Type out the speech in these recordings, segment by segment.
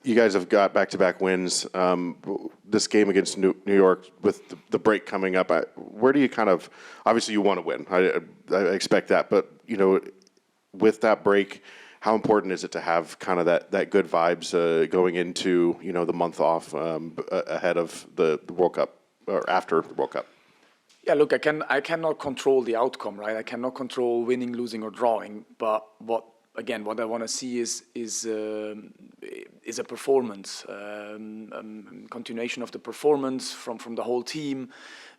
You guys have got back-to-back wins. This game against New York, with the break coming up, where do you kind of? Obviously, you want to win. I expect that, but with that break, how important is it to have kind of that good vibes going into the month off ahead of the World Cup or after the World Cup? Yeah, look, I cannot control the outcome, right? I cannot control winning, losing, or drawing. But what I want to see is a performance, continuation of the performance from the whole team,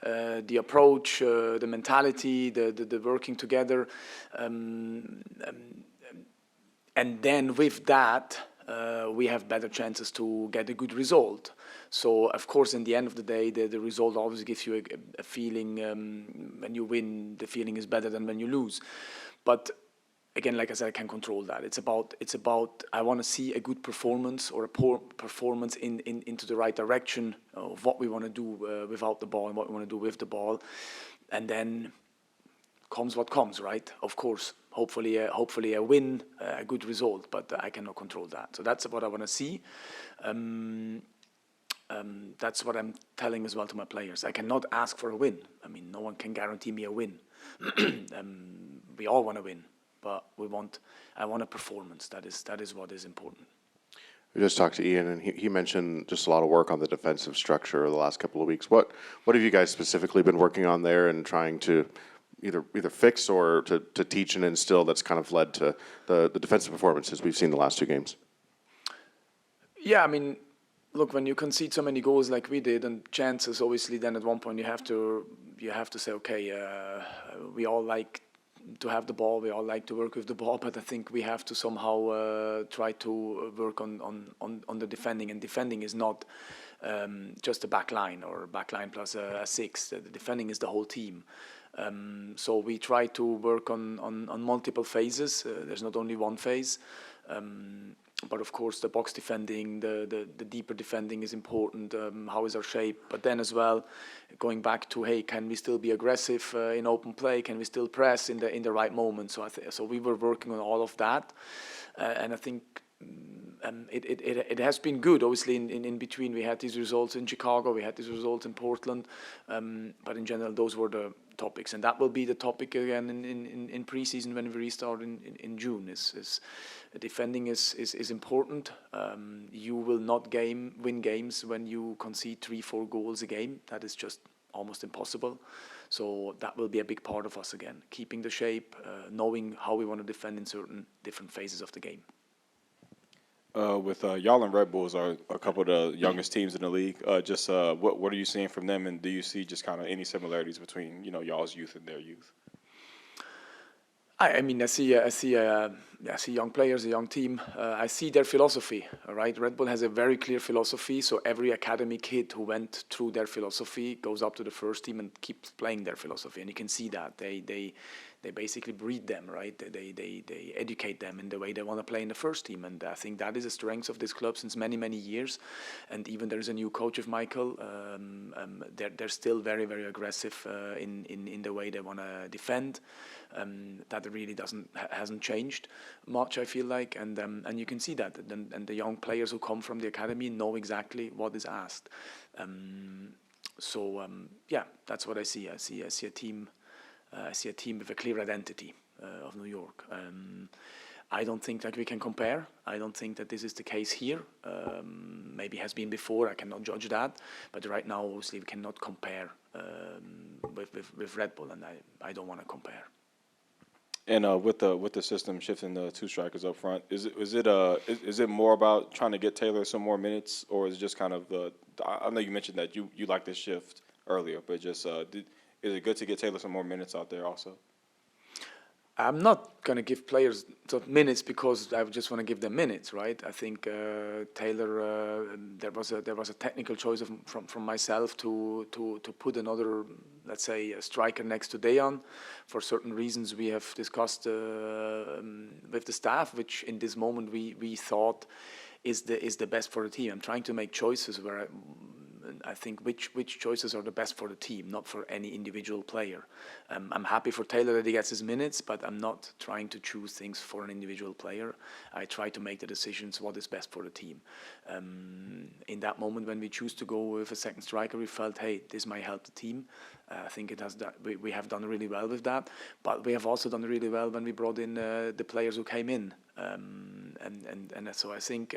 the approach, the mentality, the working together, and then with that, we have better chances to get a good result. So, of course, in the end of the day, the result always gives you a feeling. When you win, the feeling is better than when you lose. But again, like I said, I can't control that. It's about I want to see a good performance or a poor performance into the right direction of what we want to do without the ball and what we want to do with the ball, and then comes what comes, right? Of course, hopefully a win, a good result, but I cannot control that. So that's what I want to see. That's what I'm telling as well to my players. I cannot ask for a win. I mean, no one can guarantee me a win. We all want to win, but I want a performance. That is what is important. We just talked to Ian, and he mentioned just a lot of work on the defensive structure the last couple of weeks. What have you guys specifically been working on there and trying to either fix or to teach and instill that's kind of led to the defensive performances we've seen the last two games? Yeah, I mean, look, when you concede so many goals like we did and chances, obviously, then at one point you have to say, okay, we all like to have the ball, we all like to work with the ball, but I think we have to somehow try to work on the defending, and defending is not just a back line or back line plus a six. The defending is the whole team. So we try to work on multiple phases. There's not only one phase. But of course, the box defending, the deeper defending is important. How is our shape? But then as well, going back to, hey, can we still be aggressive in open play? Can we still press in the right moment? So we were working on all of that, and I think it has been good. Obviously, in between, we had these results in Chicago, we had these results in Portland, but in general, those were the topics, and that will be the topic again in preseason when we restart in June. Is defending is important. You will not win games when you concede 3-4 goals a game. That is just almost impossible. So that will be a big part of us again, keeping the shape, knowing how we want to defend in certain different phases of the game. With y'all and Red Bulls are a couple of the youngest teams in the league. What are you seeing from them, and do you see just kind of any similarities between y'all's youth and their youth? I mean, I see young players, a young team. I see their philosophy. Right, Red Bull has a very clear philosophy. So every academy kid who went through their philosophy goes up to the first team and keeps playing their philosophy, and you can see that they basically breed them, right? They educate them in the way they want to play in the first team, and I think that is a strength of this club since many years. And even there's a new coach of Michael. They're still very aggressive in the way they want to defend. That really hasn't changed much, I feel like, and you can see that, and the young players who come from the academy know exactly what is asked. Yeah, that's what I see. I see a team. I see a team with a clear identity of New York. I don't think that we can compare. I don't think that this is the case here. Maybe has been before. I cannot judge that. But right now, obviously, we cannot compare with Red Bull, and I don't want to compare. And with the system shifting the two strikers up front, is it more about trying to get Taylor some more minutes, or is it just kind of I know you mentioned that you like this shift earlier, but just is it good to get Taylor some more minutes out there also? I'm not going to give players minutes because I just want to give them minutes, right? I think Taylor, there was a technical choice from myself to put another, let's say, a striker next to Dejan for certain reasons we have discussed with the staff, which in this moment we thought is the best for the team. I'm trying to make choices where I think which choices are the best for the team, not for any individual player. I'm happy for Taylor that he gets his minutes, but I'm not trying to choose things for an individual player. I try to make the decisions what is best for the team. In that moment when we choose to go with a second striker, we felt, hey, this might help the team. I think it has we have done really well with that, but we have also done really well when we brought in the players who came in. And so I think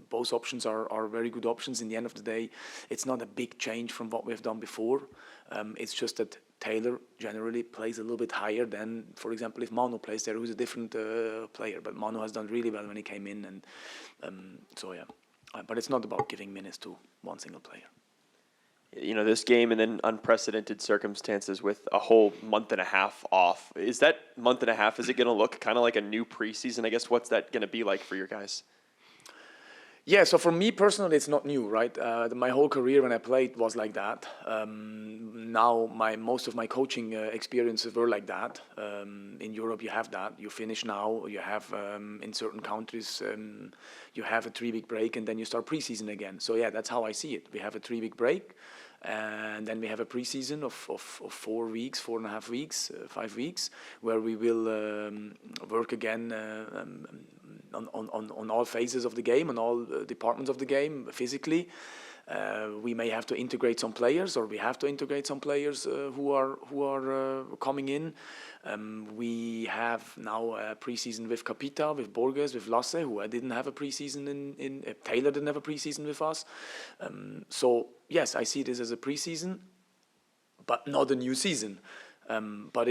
both options are very good options. In the end of the day, it's not a big change from what we've done before. It's just that Taylor generally plays a little bit higher than, for example, if Manu plays there, who's a different player. But Manu has done really well when he came in, and so yeah. But it's not about giving minutes to one single player. You know, this game and then unprecedented circumstances with a whole month and a half off. Is that month and a half, is it going to look kind of like a new preseason? I guess what's that going to be like for your guys? Yeah, so for me personally, it's not new, right? My whole career when I played was like that. Now, most of my coaching experiences were like that. In Europe, you have that. You finish now. You have in certain countries, you have a 3-week break, and then you start preseason again. So yeah, that's how I see it. We have a 3-week break, and then we have a preseason of 4 weeks, 4.5 weeks, 5 weeks, where we will work again. On all phases of the game, on all departments of the game, physically. We may have to integrate some players, or we have to integrate some players who are coming in. We have now a preseason with Capita, with Borges, with Lasse, who I didn't have a preseason in Taylor didn't have a preseason with us. So yes, I see this as a preseason, but not a new season. But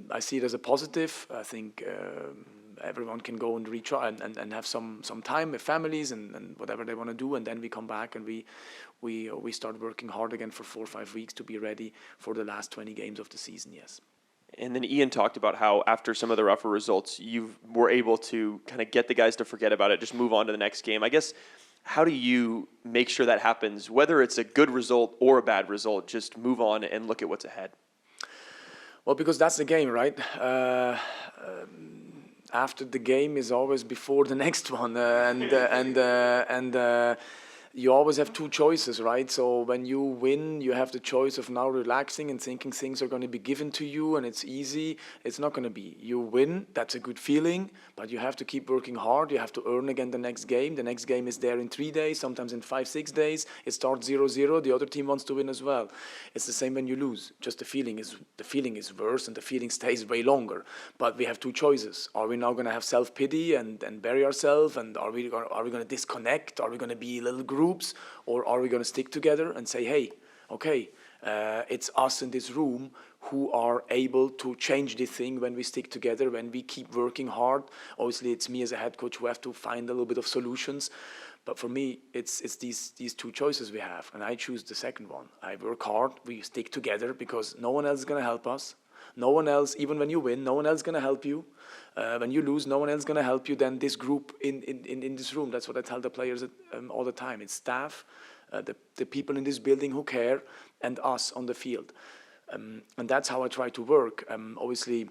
I see it as a positive. I think everyone can go and retry and have some time with families and whatever they want to do, and then we come back and we start working hard again for 4 or 5 weeks to be ready for the last 20 games of the season. Yes. And then Ian talked about how after some of the rougher results, you were able to kind of get the guys to forget about it, just move on to the next game. I guess, how do you make sure that happens, whether it's a good result or a bad result, just move on and look at what's ahead? Well, because that's the game, right? After the game is always before the next one, and you always have two choices, right? So when you win, you have the choice of now relaxing and thinking things are going to be given to you and it's easy. It's not going to be. You win, that's a good feeling, but you have to keep working hard. You have to earn again the next game. The next game is there in 3 days, sometimes in 5-6 days. It starts 0-0. The other team wants to win as well. It's the same when you lose. Just the feeling is worse, and the feeling stays way longer. But we have two choices. Are we now going to have self-pity and bury ourselves? And are we going to disconnect? Are we going to be little groups, or are we going to stick together and say, hey, okay, it's us in this room who are able to change this thing when we stick together, when we keep working hard. Obviously, it's me as a head coach who have to find a little bit of solutions. But for me, it's these two choices we have, and I choose the second one. I work hard, we stick together, because no one else is going to help us. No one else, even when you win, no one else is going to help you. When you lose, no one else is going to help you than this group in this room. That's what I tell the players all the time. It's staff, the people in this building who care, and us on the field. And that's how I try to work. Obviously,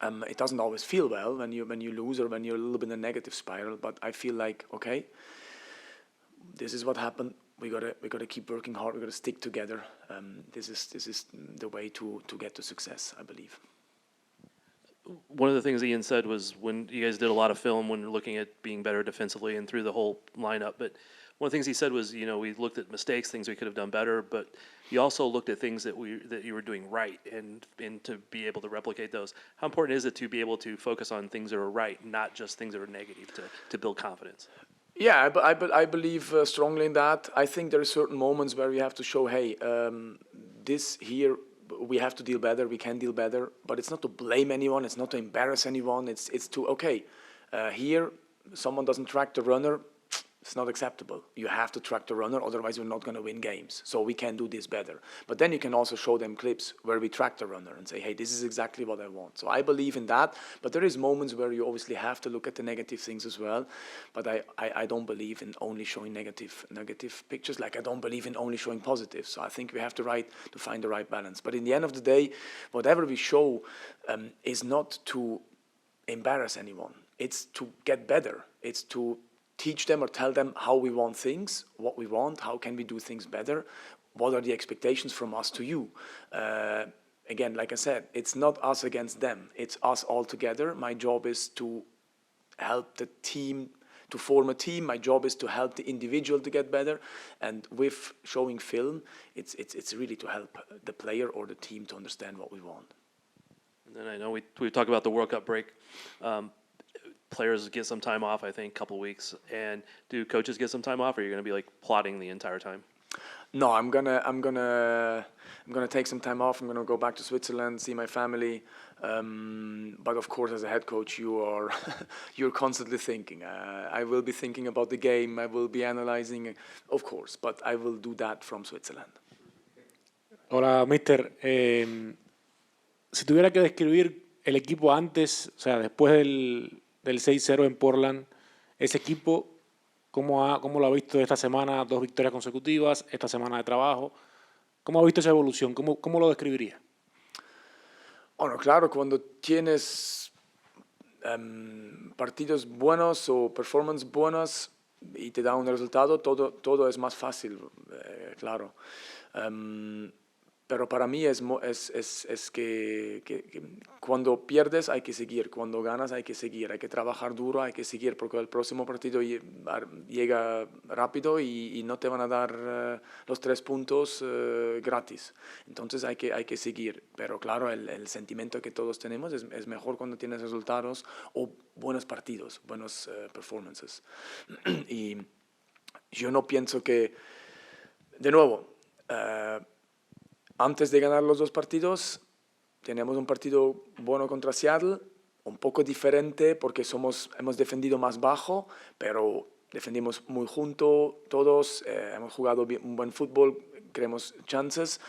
it doesn't always feel well when you lose or when you're a little bit in a negative spiral. But I feel like, okay, this is what happened. We gotta keep working hard. We gotta stick together. This is the way to get to success, I believe. One of the things Ian said was, when you guys did a lot of film when you're looking at being better defensively and through the whole lineup, but one of the things he said was, we looked at mistakes, things we could have done better, but you also looked at things that you were doing right, and to be able to replicate those. How important is it to be able to focus on things that are right, not just things that are negative, to build confidence? Yeah, I believe strongly in that. I think there are certain moments where we have to show, hey, this here, we have to deal better, we can deal better, but it's not to blame anyone, it's not to embarrass anyone, it's to, okay, here, someone doesn't track the runner, it's not acceptable. You have to track the runner, otherwise we're not going to win games. So we can do this better. But then you can also show them clips where we track the runner and say, hey, this is exactly what I want. So I believe in that. But there is moments where you obviously have to look at the negative things as well. But I don't believe in only showing negative pictures. Like, I don't believe in only showing positive. So I think we have to find the right balance. But in the end of the day, whatever we show is not to embarrass anyone. It's to get better. It's to teach them or tell them how we want things, what we want, how can we do things better, what are the expectations from us to you. Again, like I said, it's not us against them, it's us all together. My job is to help the team, to form a team. My job is to help the individual to get better, and with showing film, it's really to help the player or the team to understand what we want. And then I know we talked about the World Cup break. Players get some time off, I think, a couple weeks. And do coaches get some time off, or are you going to be like plotting the entire time? No, I'm gonna take some time off. I'm gonna go back to Switzerland, see my family. But of course, as a head coach, you're constantly thinking. I will be thinking about the game. I will be analyzing, of course. But I will do that from Switzerland. Hola, mister. Si tuviera que describir el equipo antes, o sea, después del 6-0 en Portland, ese equipo, ¿cómo lo ha visto esta semana? 2 victorias consecutivas, esta semana de trabajo. ¿Cómo ha visto esa evolución? ¿Cómo lo describiría? Bueno, claro, cuando tienes partidos buenos o performances buenas y te da un resultado, todo es más fácil, claro. Pero para mí es que cuando pierdes hay que seguir, cuando ganas hay que seguir, hay que trabajar duro, hay que seguir, porque el próximo partido llega rápido y no te van a dar los 3 puntos gratis. Entonces hay que seguir, pero claro, el sentimiento que todos tenemos es mejor cuando tienes resultados o buenos partidos, buenos performances. Y yo no pienso que, de nuevo, antes de ganar los 2 partidos, tenemos un partido bueno contra Seattle, un poco diferente porque hemos defendido más bajo, pero defendimos muy juntos todos, hemos jugado un buen fútbol, creemos chances.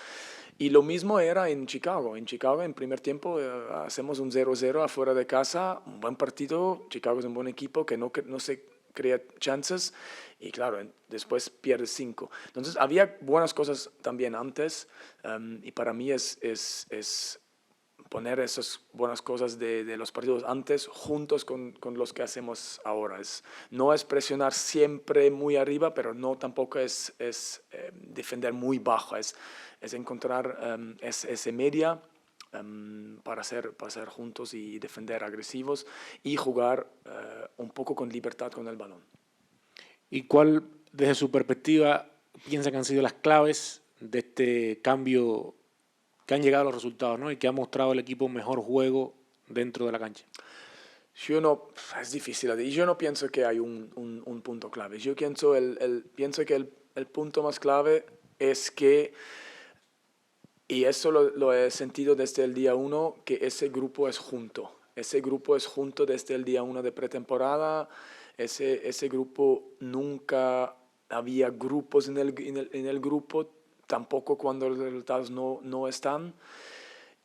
Y lo mismo era en Chicago. En Chicago, en primer tiempo, hacemos un 0-0 afuera de casa, un buen partido. Chicago es un buen equipo que no se crea chances y claro, después pierde 5. Entonces había buenas cosas también antes y para mí es poner esas buenas cosas de los partidos antes juntos con los que hacemos ahora. No es presionar siempre muy arriba, pero no tampoco es defender muy bajo, es encontrar ese media para ser juntos y defender agresivos y jugar un poco con libertad con el balón. ¿Y cuál, desde su perspectiva, piensa que han sido las claves de este cambio que han llegado a los resultados, ¿no? Y que ha mostrado el equipo un mejor juego dentro de la cancha? Es difícil. Yo no pienso que hay un punto clave. Yo pienso que el punto más clave es que, y eso lo he sentido desde el día 1, que ese grupo es junto. Ese grupo es junto desde el día 1 de pretemporada. Ese grupo, nunca había grupos en el grupo, tampoco cuando los resultados no están.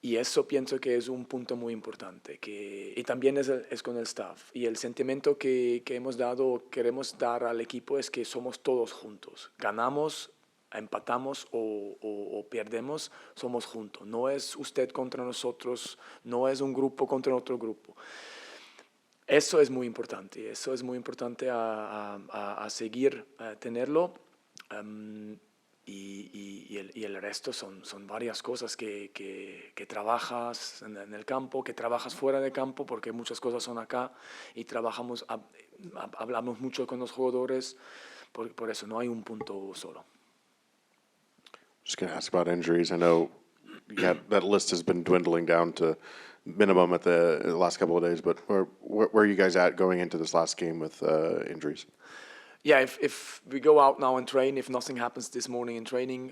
Y eso pienso que es un punto muy importante. Y también es con el staff. Y el sentimiento que hemos dado, queremos dar al equipo es que somos todos juntos. Ganamos, empatamos o perdemos, somos juntos. No es usted contra nosotros, no es un grupo contra otro grupo. Eso es muy importante a seguir, tenerlo. Y el resto son varias cosas que trabajas en el campo, que trabajas fuera de campo, porque muchas cosas son acá y hablamos mucho con los jugadores, por eso no hay un punto solo. Just going to ask about injuries. I know that list has been dwindling down to minimum at the last couple of days, but where are you guys at going into this last game with injuries? Yeah, if we go out now and train, if nothing happens this morning in training,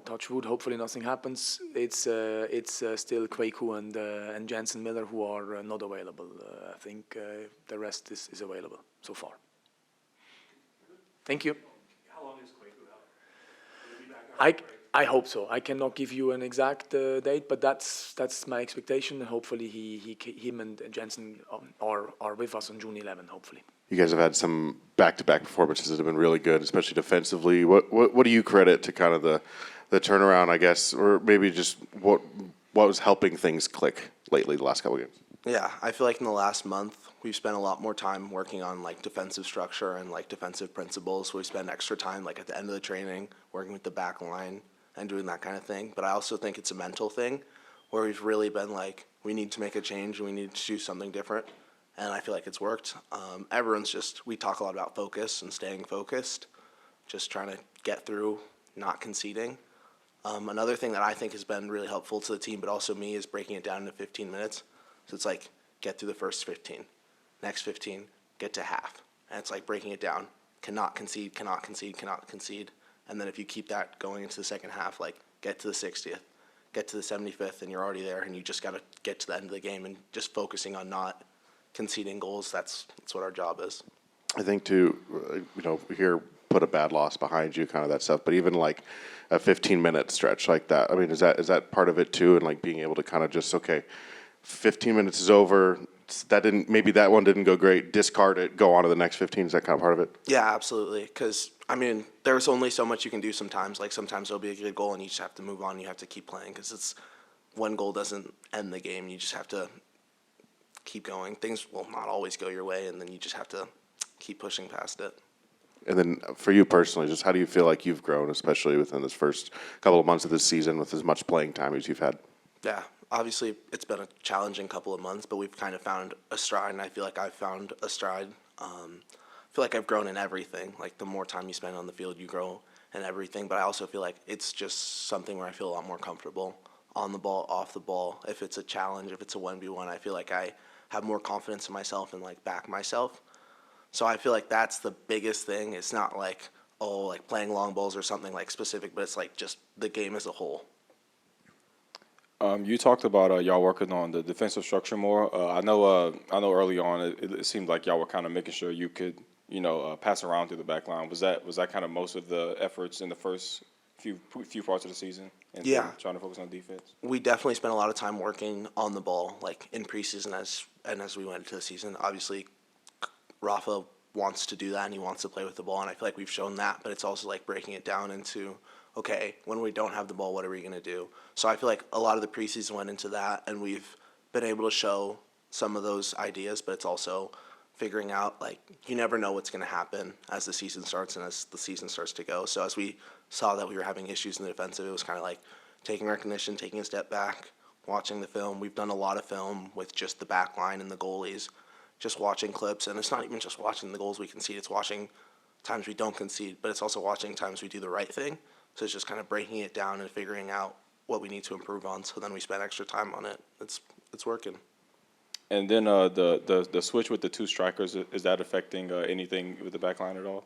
touch wood, hopefully nothing happens. It's still Kweku and Jensen Miller who are not available. I think the rest is available so far. Thank you. How long is Kweku out? Will he be back after break? I hope so. I cannot give you an exact date, but that's my expectation. Hopefully him and Jensen are with us on June 11. Hopefully. You guys have had some back-to-back performances that have been really good, especially defensively. What do you credit to kind of the turnaround, I guess, or maybe just what was helping things click lately the last couple of games? Yeah, I feel like in the last month we've spent a lot more time working on like defensive structure and like defensive principles. We spend extra time like at the end of the training working with the back line and doing that kind of thing. But I also think it's a mental thing where we've really been like, we need to make a change and we need to do something different. And I feel like it's worked. We talk a lot about focus and staying focused, just trying to get through, not conceding. Another thing that I think has been really helpful to the team, but also me, is breaking it down into 15 minutes. So it's like, get through the first 15, next 15, get to half. And it's like breaking it down, cannot concede, cannot concede, cannot concede. And then if you keep that going into the second half, like get to the 60th, get to the 75th, and you're already there, and you just got to get to the end of the game and just focusing on not conceding goals. That's what our job is. I think to, here, put a bad loss behind you, kind of that stuff, but even like a 15-minute stretch like that, I mean, is that part of it too? And like being able to kind of just, okay, 15 minutes is over, maybe that one didn't go great, discard it, go on to the next 15, is that kind of part of it? Yeah, absolutely. Because, I mean, there's only so much you can do sometimes. Like sometimes there'll be a good goal and you just have to move on. You have to keep playing because one goal doesn't end the game. You just have to keep going. Things will not always go your way, and then you just have to keep pushing past it. And then for you personally, just how do you feel like you've grown, especially within this first couple of months of this season with as much playing time as you've had? Yeah, obviously it's been a challenging couple of months, but we've kind of found a stride, and I feel like I've found a stride. I feel like I've grown in everything. Like the more time you spend on the field, you grow in everything. But I also feel like it's just something where I feel a lot more comfortable on the ball, off the ball. If it's a challenge, if it's a 1v1, I feel like I have more confidence in myself and like back myself. So I feel like that's the biggest thing. It's not like, like playing long balls or something like specific, but it's like just the game as a whole. You talked about y'all working on the defensive structure more. I know early on it seemed like y'all were kind of making sure you could, pass around through the back line. Was that kind of most of the efforts in the first few parts of the season? And Yeah. trying to focus on defense? We definitely spent a lot of time working on the ball, like in preseason as we went into the season. Obviously, Rapha wants to do that and he wants to play with the ball, and I feel like we've shown that, but it's also like breaking it down into, okay, when we don't have the ball, what are we going to do? So I feel like a lot of the preseason went into that, and we've been able to show some of those ideas, but it's also figuring out, like, you never know what's going to happen as the season starts and as the season starts to go. So as we saw that we were having issues in the defensive, it was kind of like taking recognition, taking a step back, watching the film. We've done a lot of film with just the back line and the goalies, just watching clips. And it's not even just watching the goals we concede, it's watching times we don't concede, but it's also watching times we do the right thing. So it's just kind of breaking it down and figuring out what we need to improve on. So then we spend extra time on it. It's working. And then the switch with the two strikers, is that affecting anything with the back line at all?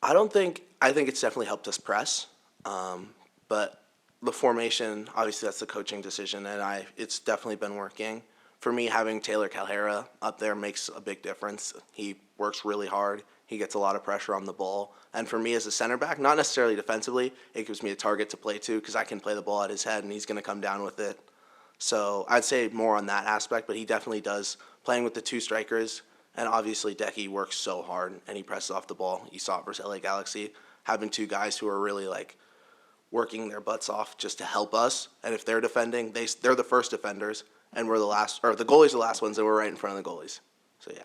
I think it's definitely helped us press. But the formation, obviously that's the coaching decision, and it's definitely been working. For me, having Taylor Calhera up there makes a big difference. He works really hard. He gets a lot of pressure on the ball. And for me as a center back, not necessarily defensively, it gives me a target to play to because I can play the ball at his head and he's going to come down with it. So I'd say more on that aspect, but he definitely does, playing with the two strikers. And obviously Decky works so hard and he presses off the ball. You saw it versus LA Galaxy, having two guys who are really like working their butts off just to help us. And if they're defending, they're the first defenders and we're the last, or the goalies are the last ones and we're right in front of the goalies. So yeah.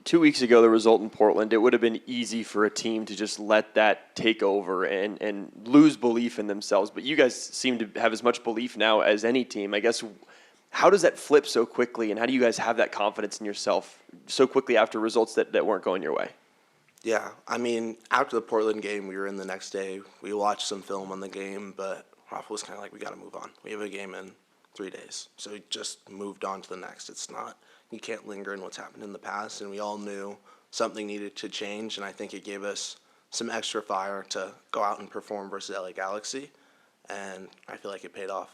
2 weeks ago, the result in Portland, it would have been easy for a team to just let that take over and lose belief in themselves. But you guys seem to have as much belief now as any team. I guess, how does that flip so quickly, and how do you guys have that confidence in yourself so quickly after results that weren't going your way? Yeah, I mean, after the Portland game, we were in the next day. We watched some film on the game, but Rapha was kind of like, we got to move on. We have a game in 3 days. So we just moved on to the next. It's not, you can't linger in what's happened in the past, and we all knew something needed to change, and I think it gave us some extra fire to go out and perform versus LA Galaxy, and I feel like it paid off.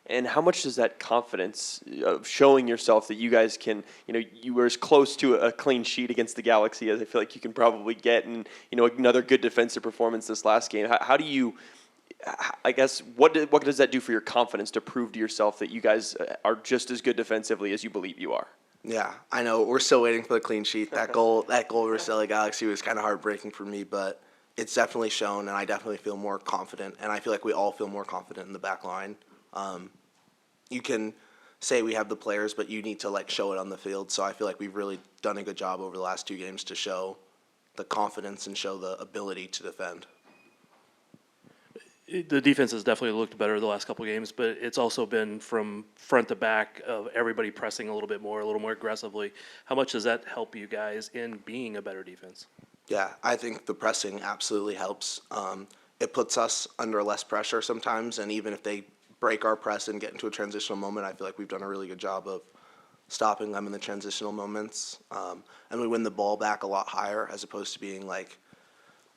And how much does that confidence of showing yourself that you guys can, you were as close to a clean sheet against the Galaxy as I feel like you can probably get, and, another good defensive performance this last game. How do you, I guess, what does that do for your confidence to prove to yourself that you guys are just as good defensively as you believe you are? Yeah, I know. We're still waiting for the clean sheet. That goal versus LA Galaxy was kind of heartbreaking for me, but it's definitely shown, and I definitely feel more confident, and I feel like we all feel more confident in the back line. You can say we have the players, but you need to like show it on the field. So I feel like we've really done a good job over the last 2 games to show the confidence and show the ability to defend. The defense has definitely looked better the last couple of games, but it's also been from front to back of everybody pressing a little more aggressively. How much does that help you guys in being a better defense? Yeah, I think the pressing absolutely helps. It puts us under less pressure sometimes, and even if they break our press and get into a transitional moment, I feel like we've done a really good job of stopping them in the transitional moments. And we win the ball back a lot higher as opposed to being like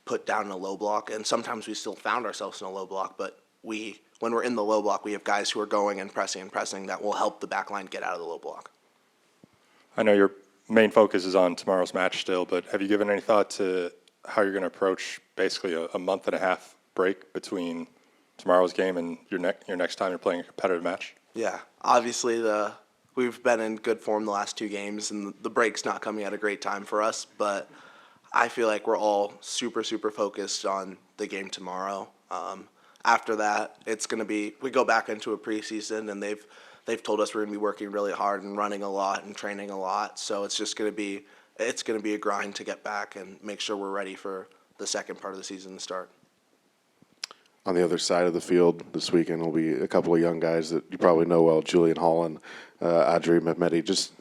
put down in a low block. And sometimes we still found ourselves in a low block, but when we're in the low block, we have guys who are going and pressing that will help the back line get out of the low block. I know your main focus is on tomorrow's match still, but have you given any thought to how you're going to approach basically a month and a half break between tomorrow's game and your next time you're playing a competitive match? Yeah, obviously we've been in good form the last 2 games, and the break's not coming at a great time for us, but I feel like we're all super, super focused on the game tomorrow. After that, it's going to be, we go back into a preseason, and they've told us we're going to be working really hard and running a lot and training a lot. So it's just going to be, a grind to get back and make sure we're ready for the second part of the season to start. On the other side of the field this weekend will be a couple of young guys that you probably know well, Julian Holland, Adri Mehmedi. Just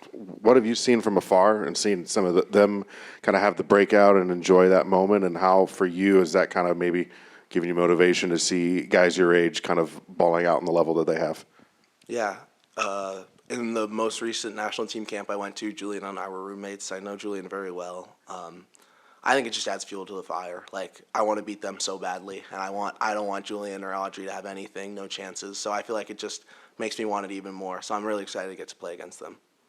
what have you seen from afar and seen some of them kind of have the breakout and enjoy that moment, and how for you is that kind of maybe giving you motivation to see guys your age kind of balling out on the level that they have? Yeah. In the most recent national team camp I went to, Julian and I were roommates. I know Julian very well. I think it just adds fuel to the fire. Like, I want to beat them so badly, and I don't want Julian or Audrey to have anything, no chances. So I feel like it just makes me want it even more. So I'm really excited to get to play against them.